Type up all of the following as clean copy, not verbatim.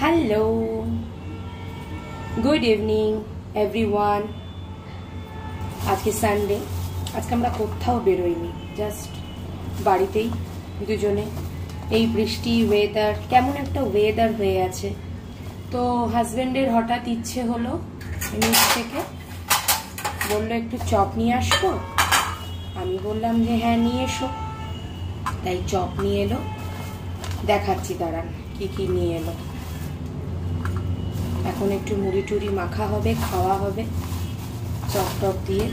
Hello, good evening everyone. আজকে Sunday, আজকে আমরা কোথাও বেরোইনি, জাস্ট বাড়িতেই দুজনে। এই বৃষ্টি ওয়েদার, কেমন একটা ওয়েদার হয়ে আছে। তো হাজবেন্ডের হঠাৎ ইচ্ছে হলো নিচ থেকে, বললো একটু চপ নিয়ে আসবো। আমি বললাম যে হ্যাঁ নিয়ে এসো, তাই চপ নিয়ে এলো। দেখাচ্ছি দাঁড়ান কি কি নিয়ে এলো। এখন একটু মুড়ি টুড়ি মাখা হবে, খাওয়া হবে চপ টপ দিয়ে।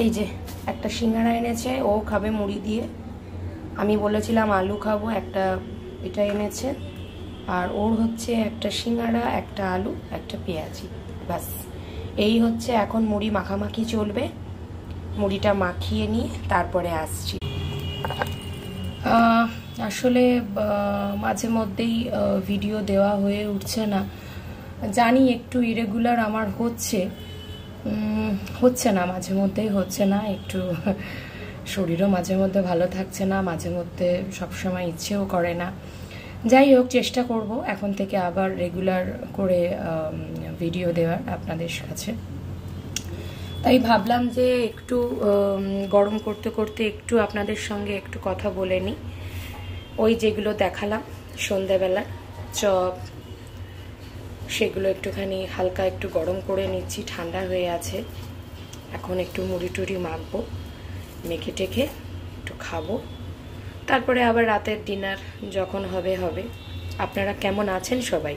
এই যে একটা সিঙ্গাড়া এনেছে, ও খাবে মুড়ি দিয়ে। আমি বলেছিলাম আলু খাবো, একটা এটা এনেছে। আর ওর হচ্ছে একটা সিঙ্গাড়া, একটা আলু, একটা পেঁয়াজি, ব্যাস। এই হচ্ছে এখন মুড়ি মাখামাখি চলবে। মুড়িটা মাখিয়ে নিয়ে তারপরে আসছি। আসলে মাঝে মধ্যেই ভিডিও দেওয়া হয়ে উঠছে না, জানি একটু ইরেগুলার আমার হচ্ছে না, মাঝে মধ্যেই হচ্ছে না। একটু শরীরও মাঝে মধ্যে ভালো থাকছে না, মাঝে মধ্যে সবসময় ইচ্ছেও করে না। যাই হোক, চেষ্টা করব এখন থেকে আবার রেগুলার করে ভিডিও দেওয়ার আপনাদের কাছে। তাই ভাবলাম যে একটু গরম করতে করতে একটু আপনাদের সঙ্গে একটু কথা বলে নিই। ওই যেগুলো দেখালাম সন্ধ্যাবেলা চপ, সেগুলো একটুখানি হালকা একটু গরম করে নিচ্ছি, ঠান্ডা হয়ে আছে। এখন একটু মুড়ি টুড়ি মাখবো, মেখে টেখে একটু খাবো, তারপরে আবার রাতের ডিনার যখন হবে হবে। আপনারা কেমন আছেন সবাই?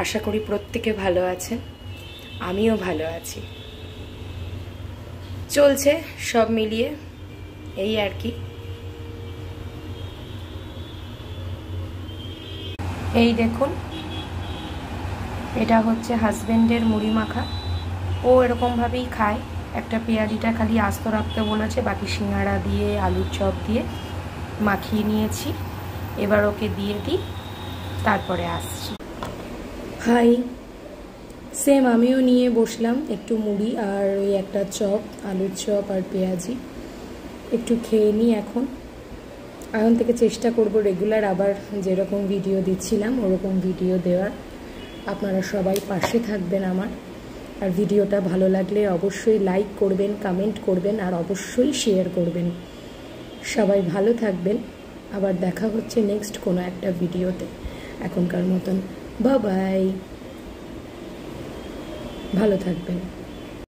আশা করি প্রত্যেকে ভালো আছেন, আমিও ভালো আছি। চলছে সব মিলিয়ে এই আর কি। এই দেখুন, এটা হচ্ছে হাজবেন্ডের মুড়ি মাখা। ও এরকমভাবেই খায়। একটা পেঁয়াজিটা খালি আস্ত রাখতে বলেছে, বাকি সিঙ্গাড়া দিয়ে আলুর চপ দিয়ে মাখিয়ে নিয়েছি। এবার ওকে দিয়ে দিই, তারপরে আসছি। হাই, সেম আমিও নিয়ে বসলাম একটু মুড়ি আর ওই একটা চপ, আলুর চপ আর পেঁয়াজি। একটু খেয়ে নিই এখন থেকে চেষ্টা করব রেগুলার আবার যেরকম ভিডিও দিচ্ছিলাম ওরকম ভিডিও দেওয়ার। আপনারা সবাই পাশে থাকবেন আমার। আর ভিডিওটা ভালো লাগলে অবশ্যই লাইক করবেন, কমেন্ট করবেন আর অবশ্যই শেয়ার করবেন। সবাই ভালো থাকবেন। আবার দেখা হচ্ছে নেক্সট কোনো একটা ভিডিওতে। এখনকার মতন বাই বাই, ভালো থাকবেন।